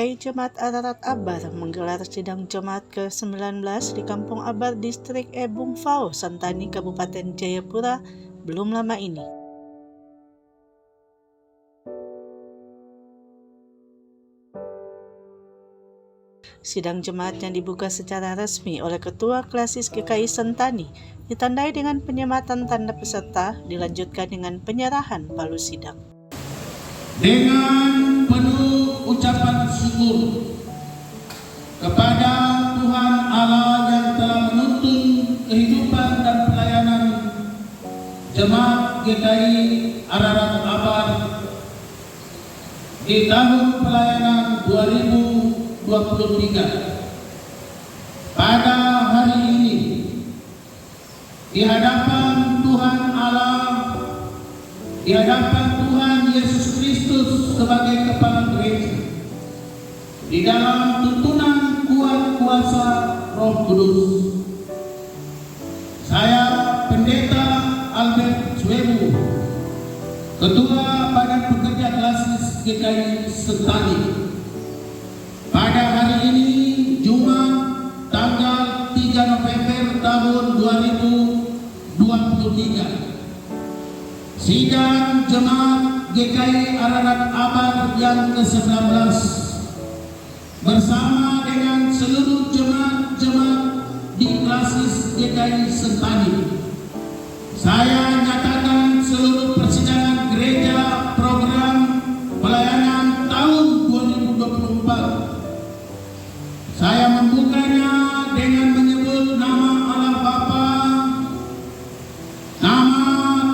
GKI Jemaat Ararat Abar menggelar sidang Jemaat ke-19 di Kampung Abar, Distrik Ebung Fao, Sentani, Kabupaten Jayapura belum lama ini. Sidang jemaat yang dibuka secara resmi oleh Ketua Klasis GKI Sentani ditandai dengan penyematan tanda peserta, dilanjutkan dengan penyerahan palu sidang. Dengan penuh ucapan syukur kepada Tuhan Allah yang telah menuntun kehidupan dan pelayanan Jemaat GKI Ararat Abar di tahun pelayanan 2023. Pada hari ini, di hadapan Tuhan Allah, di hadapan Tuhan Yesus Kristus sebagai Kepala Gereja, di dalam tuntunan kuat kuasa Roh Kudus, saya Pendeta Albert Zwebu, Ketua Badan Pekerja Klasis GKI Sentani, pada hari ini Jumat tanggal 3 November tahun 2023, sidang Jemaat GKI Ararat Abar yang ke-19 bersama dengan seluruh jemaat-jemaat di Klasis GKI Sentani. Saya nyatakan seluruh persidangan gereja program pelayanan tahun 2024. Saya membukanya dengan menyebut nama Allah Bapa, nama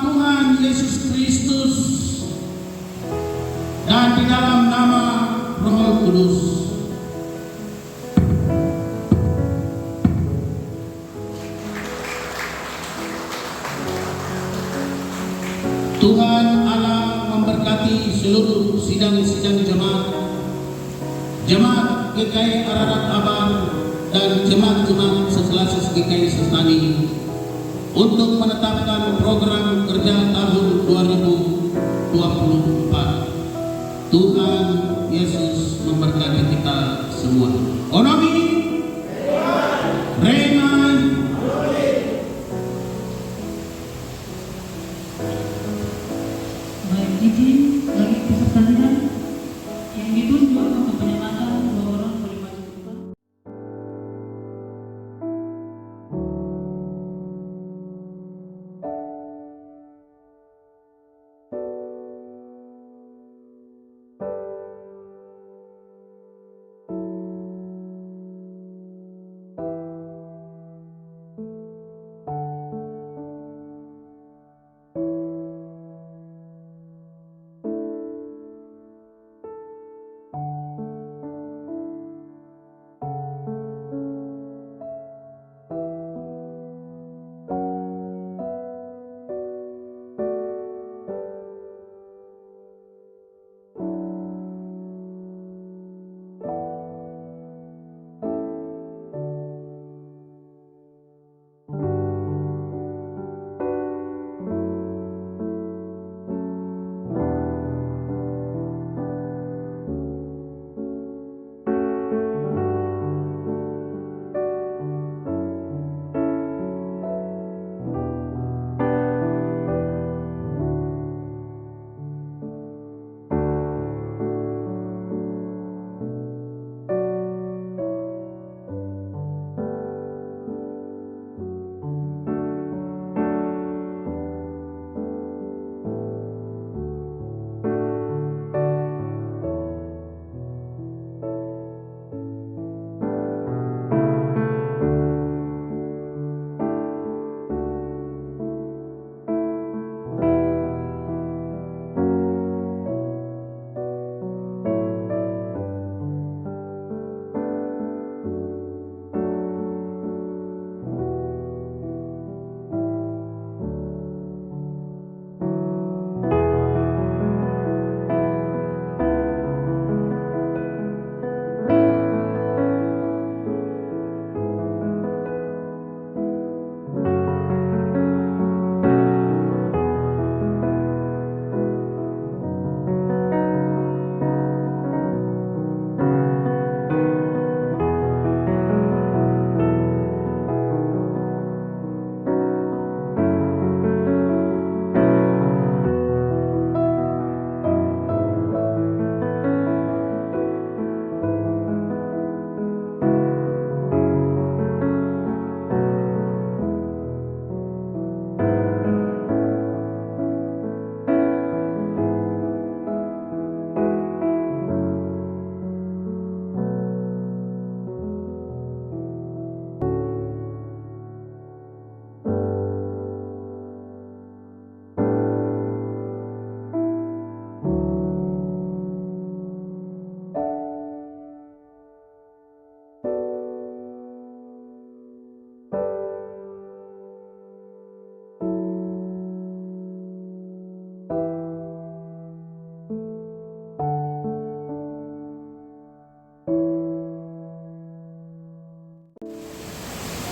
Tuhan Yesus Kristus, dan di dalam nama Roh Kudus. Tuhan Allah memberkati seluruh sidang-sidang jemaat GKI Ararat Abar dan jemaat-jemaat seklasis GKI Sentani untuk menetapkan program kerja tahun 2024. Tuhan Yesus memberkati kita semua. Onomi, Reman. Baik, izin bagi peserta sidang yang ditunjuk untuk penyematan dua orang boleh maju ke depan.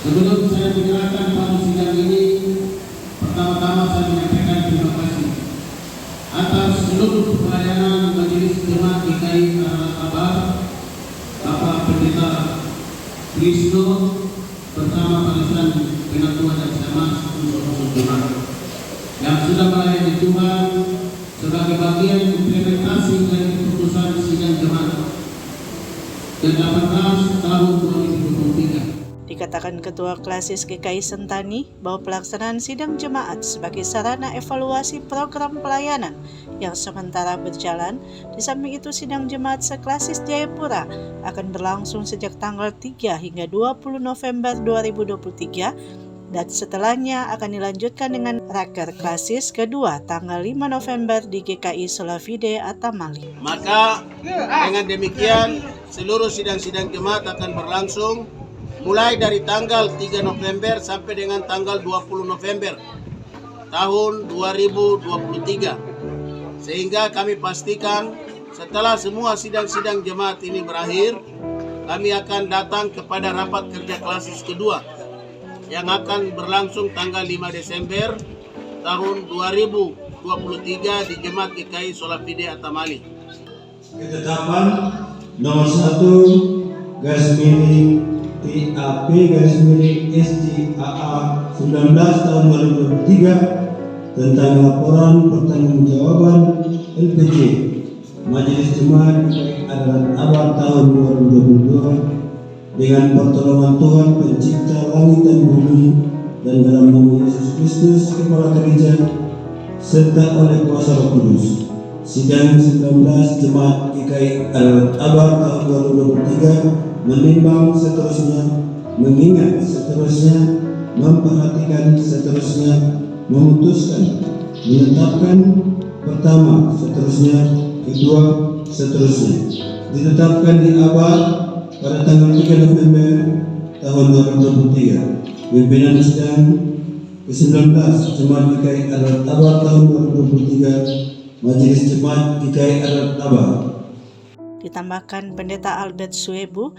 Sebelum saya menyerahkan pada sidang ini, pertama-tama saya menyampaikan terima kasih atas seluruh pelayanan Majelis Jemaat GKI Ararat Bapak Pendeta Krisno bersama barisan penatua dan jemaat unsur-unsur jemaat yang sudah melayani Tuhan sebagai bagian implementasi dari keputusan sidang jemaat ke-18 tahun 2023. Dikatakan Ketua Klasis GKI Sentani bahwa pelaksanaan sidang jemaat sebagai sarana evaluasi program pelayanan yang sementara berjalan. Di samping itu, sidang jemaat seklasis Jayapura akan berlangsung sejak tanggal 3 hingga 20 November 2023 dan setelahnya akan dilanjutkan dengan raker klasis kedua tanggal 5 November di GKI Solavide Atamali. Maka dengan demikian seluruh sidang-sidang jemaat akan berlangsung mulai dari tanggal 3 November sampai dengan tanggal 20 November tahun 2023. Sehingga kami pastikan setelah semua sidang-sidang jemaat ini berakhir, kami akan datang kepada rapat kerja klasis kedua yang akan berlangsung tanggal 5 Desember tahun 2023 di Jemaat GKI Solavide Atamali. Ketetapan nomor 1 garis miring TAP garis miring SJAA 19 tahun 2023 tentang laporan pertanggungjawaban LPJ Majelis Jemaat GKI Ararat Abad tahun 2022 dengan pertolongan Tuhan Pencipta langit dan bumi dan dalam nama Yesus Kristus Kepala Gereja serta oleh kuasa Roh Kudus. Sidang 19 Jemaat GKI Ararat Abad tahun 2023 menimbang seterusnya, mengingat seterusnya, memperhatikan seterusnya, memutuskan, menetapkan pertama seterusnya, kedua seterusnya. Ditetapkan di Abad pada tanggal 3 November tahun 2023. Pimpinan sidang ke-19 Jemaat GKI Ararat Abad tahun 2023, Majelis Jemaat GKI Ararat Abad. Ditambahkan Pendeta Albert Suebu,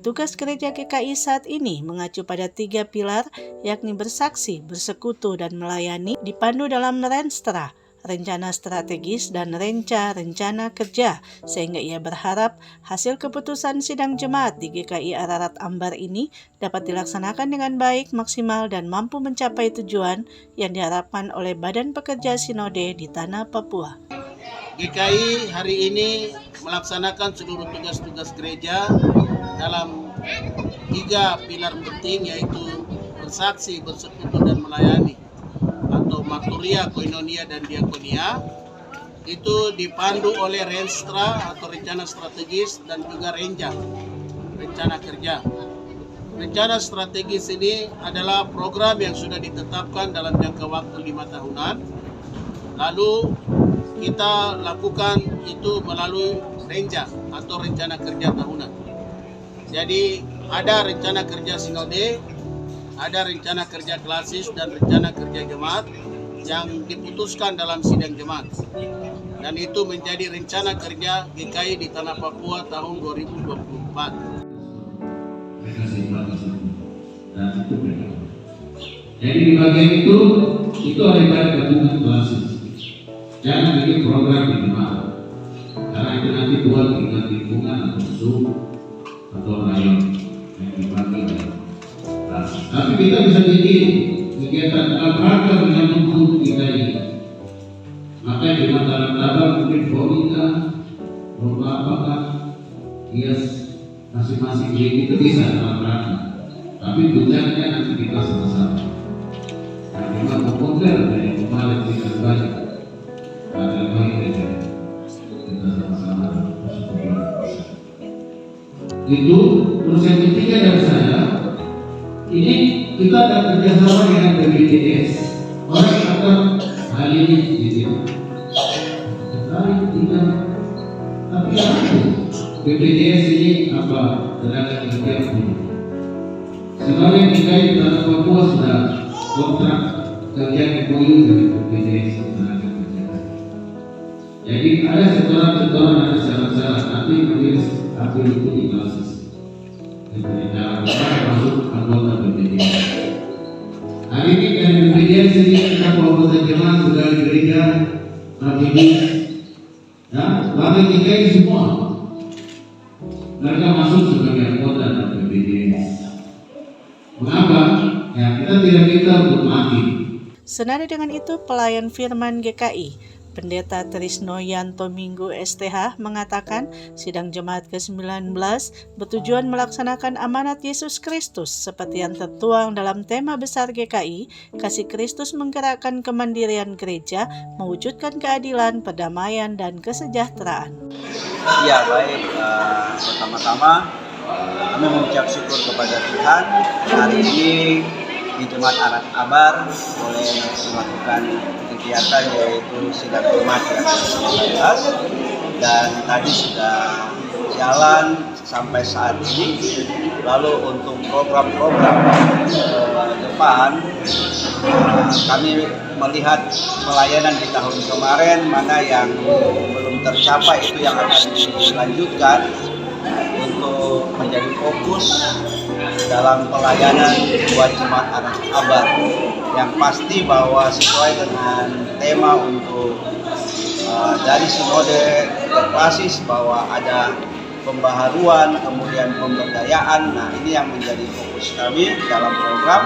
tugas gereja GKI saat ini mengacu pada 3 pilar, yakni bersaksi, bersekutu, dan melayani, dipandu dalam Renstra, rencana strategis, dan rencana kerja, sehingga ia berharap hasil keputusan sidang jemaat di GKI Ararat Ambar ini dapat dilaksanakan dengan baik, maksimal, dan mampu mencapai tujuan yang diharapkan oleh Badan Pekerja Sinode di Tanah Papua. GKI hari ini melaksanakan seluruh tugas-tugas gereja dalam 3 pilar penting, yaitu bersaksi, bersekutu, dan melayani atau marturia, koinonia, dan diakonia. Itu dipandu oleh Renstra atau rencana strategis dan juga rencana kerja. Rencana strategis ini adalah program yang sudah ditetapkan dalam jangka waktu 5 tahunan. Lalu kita lakukan itu melalui renja atau rencana kerja tahunan. Jadi ada rencana kerja sinode, ada rencana kerja klasis, dan rencana kerja jemaat yang diputuskan dalam sidang jemaat. Dan itu menjadi rencana kerja GKI di Tanah Papua tahun 2024. Jadi di bagian itu ada gabungan klasis. Jangan bikin program di jemaat, karena itu nanti buat tingkat lingkungan atau sub atau rayon yang dibagi. Tapi kita bisa bikin kegiatan apa menyambung kita ini. Maka di antara tabang mungkin bonita, lomba apakah, hias masing-masing itu bisa dalam rangka. Tapi tujuannya nanti kita sama-sama. Nah, memang komponer dari kemarin kita banyak. Ada baik saja kita sama-sama. Itu terus yang ketiga dari saya, ini kita akan kerjasama dengan BPJS. Orang akan hal ini di sini. Tarik tidak, tapi apa? BPJS ini apa? Tenaga kerja pun. Sebagai GKI Tanah Papua sudah kontrak kerja MOU dengan BPJS tenaga kerja. Jadi ada setoran, ada syarat-syarat, nanti majelis apel itu dibalas. pembicaraan masuk anggota BPJS. Hari ini dari BPJS ini kita anggota jemaat sudah di gereja aktivis, ya, warga DKI semua mereka masuk sebagai anggota BPJS. Mengapa? Ya, kita tidak minta untuk mati. Senada dengan itu, pelayan firman GKI, Pendeta Trisno Yanto Minggu STH mengatakan sidang jemaat ke-19 bertujuan melaksanakan amanat Yesus Kristus seperti yang tertuang dalam tema besar GKI, Kasih Kristus Menggerakkan Kemandirian Gereja, Mewujudkan Keadilan, Perdamaian, dan Kesejahteraan. Ya baik, pertama-tama kami mengucap syukur kepada Tuhan hari ini di Jemaat Anak Abar boleh melakukan kegiatan yaitu sidang jemaat yang ke-19 dan tadi sudah jalan sampai saat ini. Lalu untuk program-program depan kami melihat pelayanan di tahun kemarin mana yang belum tercapai itu yang akan dilanjutkan untuk menjadi fokus dalam pelayanan buat jemaat Anak Abar yang pasti bahwa sesuai dengan tema untuk dari sinode berbasis bahwa ada pembaharuan kemudian pemberdayaan. Nah ini yang menjadi fokus kami dalam program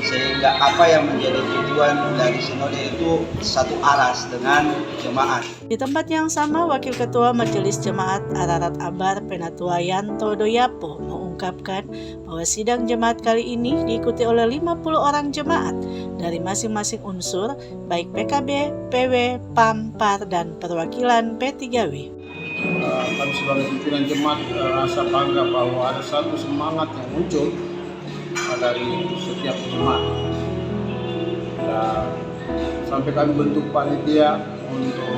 sehingga apa yang menjadi tujuan dari sinode itu satu aras dengan jemaat. Di tempat yang sama, Wakil Ketua Majelis Jemaat Ararat Abar Penatua Yanto Doyapo mengungkapkan bahwa sidang jemaat kali ini diikuti oleh 50 orang jemaat dari masing-masing unsur, baik PKB, PW, PAM, PAR, dan perwakilan P3W. Kami sebagai pimpinan jemaat rasa bangga bahwa ada satu semangat yang muncul dari setiap jemaat. Dan sampai kami bentuk panitia untuk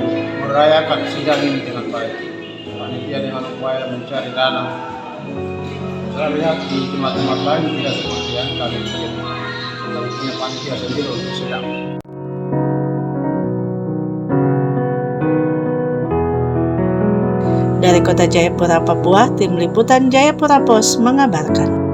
merayakan sidang ini dengan baik. Panitia dengan upaya mencari dana. Saya lihat di jemaat-jemaat lain tidak seperti yang kami bikin. Kami punya panitia sendiri untuk sidang. Dari Kota Jayapura, Papua, Tim Liputan Jayapura Pos mengabarkan.